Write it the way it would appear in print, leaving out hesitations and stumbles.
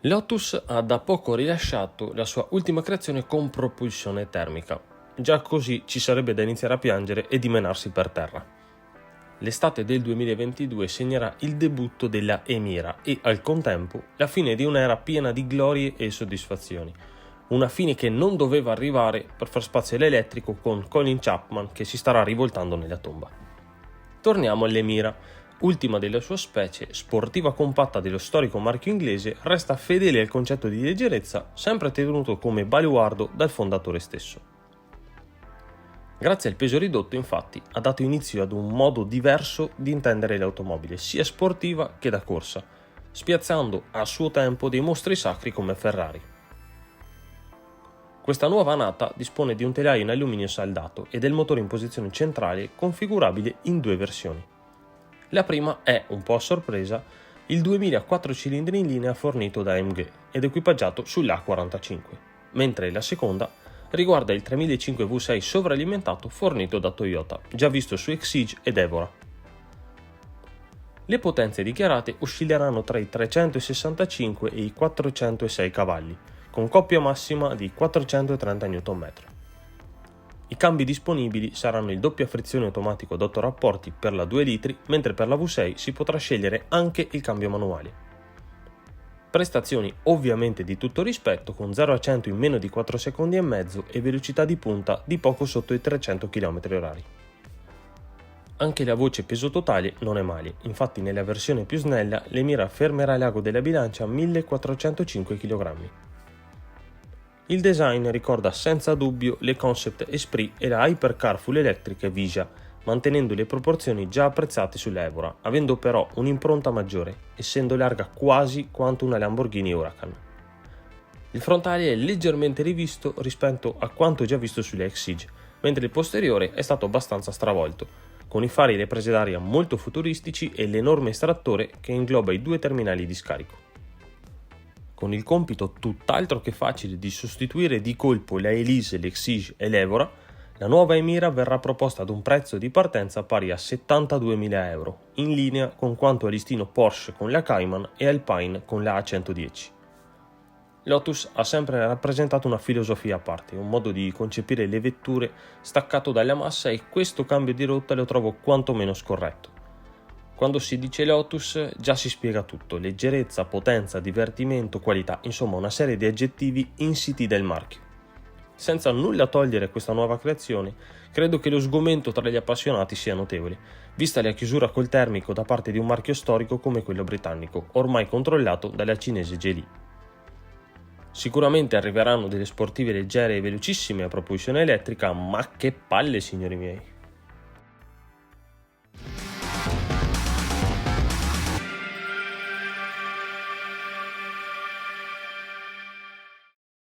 Lotus ha da poco rilasciato la sua ultima creazione con propulsione termica. Già così ci sarebbe da iniziare a piangere e dimenarsi per terra. L'estate del 2022 segnerà il debutto della Emira e, al contempo, la fine di un'era piena di glorie e soddisfazioni. Una fine che non doveva arrivare per far spazio all'elettrico con Colin Chapman che si starà rivoltando nella tomba. Torniamo all'Emira. Ultima della sua specie, sportiva compatta dello storico marchio inglese, resta fedele al concetto di leggerezza, sempre tenuto come baluardo dal fondatore stesso. Grazie al peso ridotto, infatti, ha dato inizio ad un modo diverso di intendere l'automobile, sia sportiva che da corsa, spiazzando a suo tempo dei mostri sacri come Ferrari. Questa nuova nata dispone di un telaio in alluminio saldato e del motore in posizione centrale configurabile in due versioni. La prima è, un po' a sorpresa, il 2004 cilindri in linea fornito da AMG ed equipaggiato sull'A45, mentre la seconda riguarda il 3005 V6 sovralimentato fornito da Toyota, già visto su Exige ed Evora. Le potenze dichiarate oscilleranno tra i 365 e i 406 cavalli, con coppia massima di 430 Nm. I cambi disponibili saranno il doppia frizione automatico ad 8 rapporti per la 2 litri, mentre per la V6 si potrà scegliere anche il cambio manuale. Prestazioni ovviamente di tutto rispetto, con 0 a 100 in meno di 4 secondi e mezzo e velocità di punta di poco sotto i 300 km/h. Anche la voce peso totale non è male, infatti nella versione più snella l'Emira fermerà l'ago della bilancia a 1405 kg. Il design ricorda senza dubbio le concept Esprit e la hypercar full electric Visia, mantenendo le proporzioni già apprezzate sull'Evora, avendo però un'impronta maggiore, essendo larga quasi quanto una Lamborghini Huracan. Il frontale è leggermente rivisto rispetto a quanto già visto sulle Exige, mentre il posteriore è stato abbastanza stravolto, con i fari e le prese d'aria molto futuristici e l'enorme estrattore che ingloba i due terminali di scarico. Con il compito tutt'altro che facile di sostituire di colpo la Elise, l'Exige e l'Evora, la nuova Emira verrà proposta ad un prezzo di partenza pari a 72.000 euro, in linea con quanto è listino Porsche con la Cayman e Alpine con la A110. Lotus ha sempre rappresentato una filosofia a parte, un modo di concepire le vetture staccato dalla massa, e questo cambio di rotta lo trovo quantomeno scorretto. Quando si dice Lotus già si spiega tutto: leggerezza, potenza, divertimento, qualità, insomma una serie di aggettivi insiti del marchio. Senza nulla togliere a questa nuova creazione, credo che lo sgomento tra gli appassionati sia notevole, vista la chiusura col termico da parte di un marchio storico come quello britannico, ormai controllato dalla cinese Geely. Sicuramente arriveranno delle sportive leggere e velocissime a propulsione elettrica, ma che palle, signori miei!